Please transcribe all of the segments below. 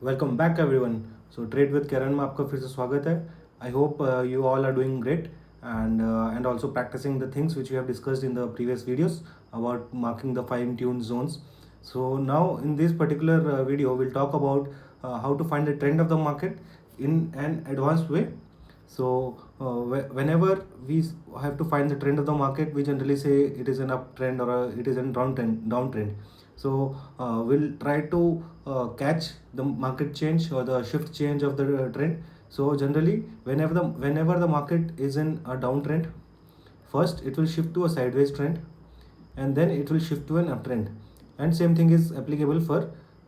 Welcome back everyone. So trade with Karan में आपका फिर से स्वागत है। I hope you all are doing great and also practicing the things which we have discussed in the previous videos about marking the fine tuned zones. So now in this particular video we'll talk about how to find the trend of the market in an advanced way. So whenever we have to find the trend of the market, we generally say it is an uptrend or it is a downtrend. So we'll try to catch the market change or the shift change of the trend. So generally, whenever the market is in a downtrend, first it will shift to a sideways trend, and then it will shift to an uptrend. And same thing is applicable for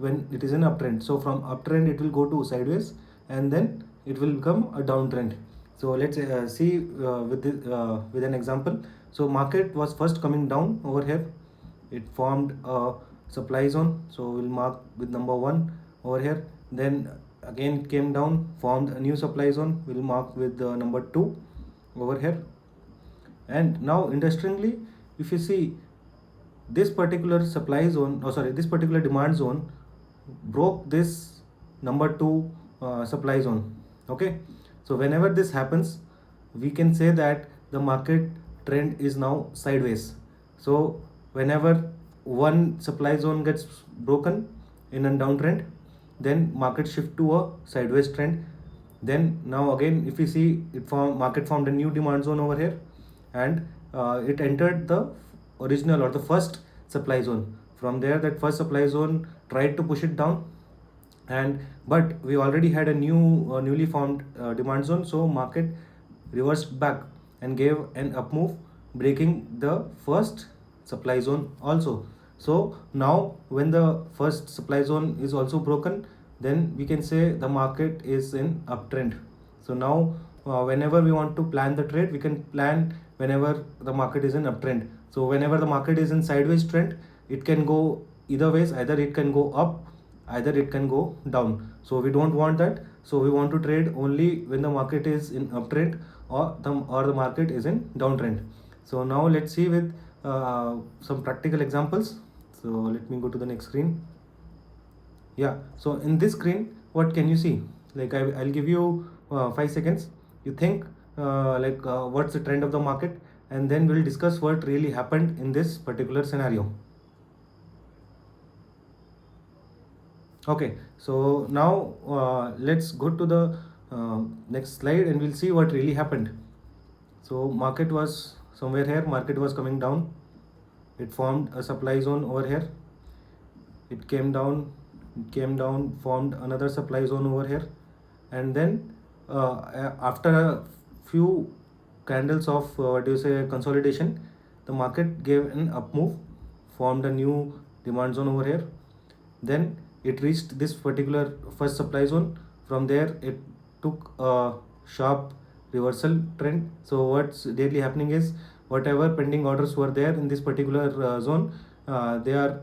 when it is an uptrend. So from uptrend it will go to sideways, and then it will become a downtrend. So let's see with an example. So market was first coming down over here. It formed a supply zone, so we'll mark with number 1 over here. Then again it came down, formed a new supply zone, we'll mark with number 2 over here. And now interestingly, if you see, this particular supply zone, this particular demand zone broke this number 2 supply zone. Okay, so whenever this happens, we can say that the market trend is now sideways. So whenever one supply zone gets broken in a downtrend, then market shift to a sideways trend. Then now again, if we see, market formed a new demand zone over here, and it entered the original or the first supply zone. From there, that first supply zone tried to push it down, and but we already had a newly formed demand zone, so market reversed back and gave an up move, breaking the first supply zone also. So now when the first supply zone is also broken, then we can say the market is in uptrend. So now whenever we want to plan the trade, we can plan whenever the market is in uptrend. So whenever the market is in sideways trend, it can go either ways. Either it can go up, either it can go down. So we don't want that. So we want to trade only when the market is in uptrend, or the market is in downtrend. So now let's see with some practical examples. So let me go to the next screen. Yeah, so in this screen, what can you see? Like I'll give you 5 seconds. You think what's the trend of the market, and then we'll discuss what really happened in this particular scenario. Okay, so now let's go to the next slide and we'll see what really happened. So market was somewhere here, market was coming down, it formed a supply zone over here, it came down, formed another supply zone over here, and then after a few candles of consolidation, the market gave an up move, formed a new demand zone over here. Then it reached this particular first supply zone. From there it took a sharp reversal trend. So what's really happening is, whatever pending orders were there in this particular zone, they are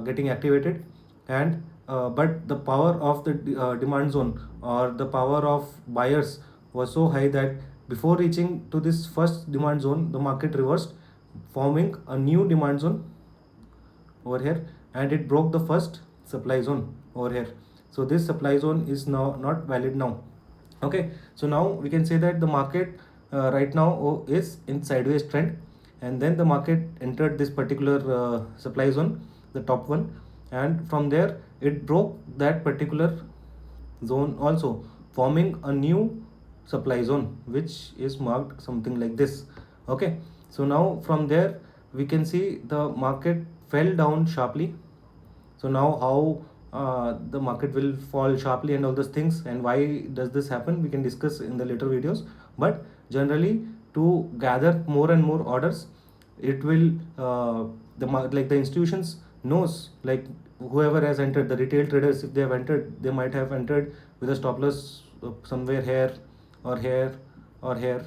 getting activated, and but the power of the demand zone, or the power of buyers, was so high that before reaching to this first demand zone, the market reversed, forming a new demand zone over here, and it broke the first supply zone over here. So this supply zone is now not valid now. Okay, so now we can say that the market right now is in sideways trend, and then the market entered this particular supply zone, the top one, and from there it broke that particular zone also, forming a new supply zone which is marked something like this. Okay, so now from there we can see the market fell down sharply. So now how the market will fall sharply and all those things, and why does this happen, we can discuss in the later videos. But generally, to gather more and more orders, it will the institutions knows, like whoever has entered, the retail traders, if they have entered, they might have entered with a stop loss somewhere here or here or here,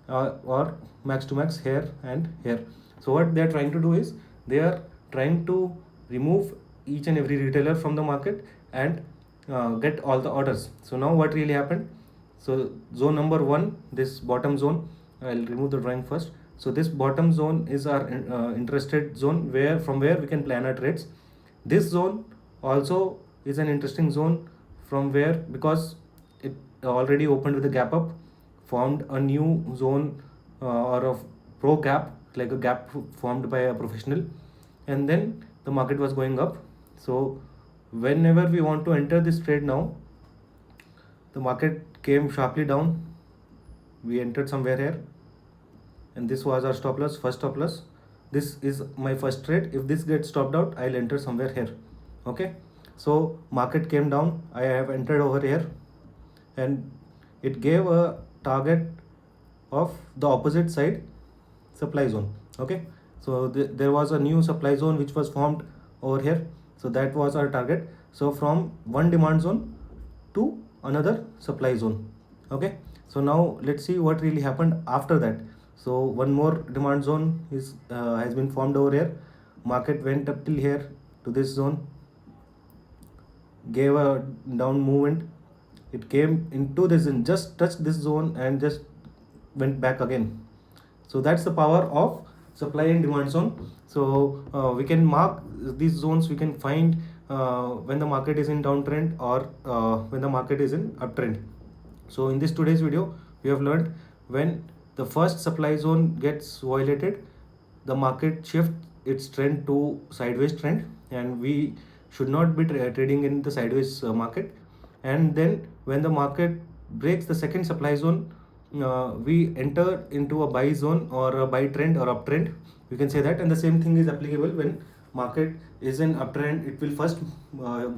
or max to max here and here. So what they are trying to do is, they are trying to remove each and every retailer from the market and get all the orders. So now what really happened? So zone number 1, this bottom zone, I'll remove the drawing first. So this bottom zone is our interested zone, where from where we can plan our trades. This zone also is an interesting zone from where, because it already opened with a gap up, formed a new zone, or a pro gap, like a gap formed by a professional, and then the market was going up. So whenever we want to enter this trade now, the market came sharply down, we entered somewhere here, and this was our stop loss, first stop loss. This is my first trade. If this gets stopped out, I'll enter somewhere here. Okay, so market came down, I have entered over here, and it gave a target of the opposite side supply zone. Okay, so there was a new supply zone which was formed over here, so that was our target. So from one demand zone to another supply zone. Okay, so now let's see what really happened after that. So one more demand zone is has been formed over here. Market went up till here to this zone, gave a down movement, it came into this and just touched this zone and just went back again. So that's the power of supply and demand zone. So we can mark these zones, we can find when the market is in downtrend or when the market is in uptrend. So in this today's video, we have learned when the first supply zone gets violated, the market shift its trend to sideways trend, and we should not be trading in the sideways market. And then when the market breaks the second supply zone, we enter into a buy zone or a buy trend or uptrend, you can say that. And the same thing is applicable when market is in uptrend, it will first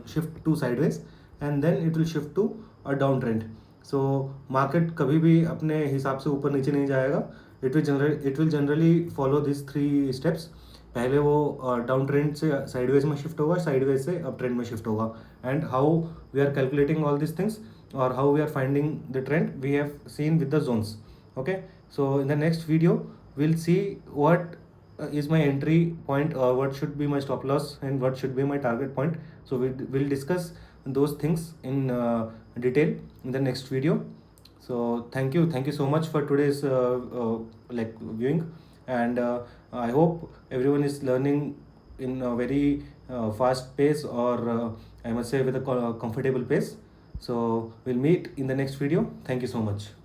shift to sideways and then it will shift to a downtrend. So market कभी भी अपने हिसाब से ऊपर नीचे नहीं जाएगा, it will generally follow these three steps. पहले वो डाउन ट्रेंड से साइडवेज में शिफ्ट होगा, साइडवेज से अप ट्रेंड में शिफ्ट होगा. And how we are calculating all this things or how we are finding the trend, we have seen with the zones. Okay, so in the next video we'll see what is my entry point, or what should be my stop loss and what should be my target point. So we'll discuss those things in detail in the next video. So thank you so much for today's like viewing, and I hope everyone is learning in a very fast pace, or I must say with a comfortable pace. So we'll meet in the next video. Thank you so much.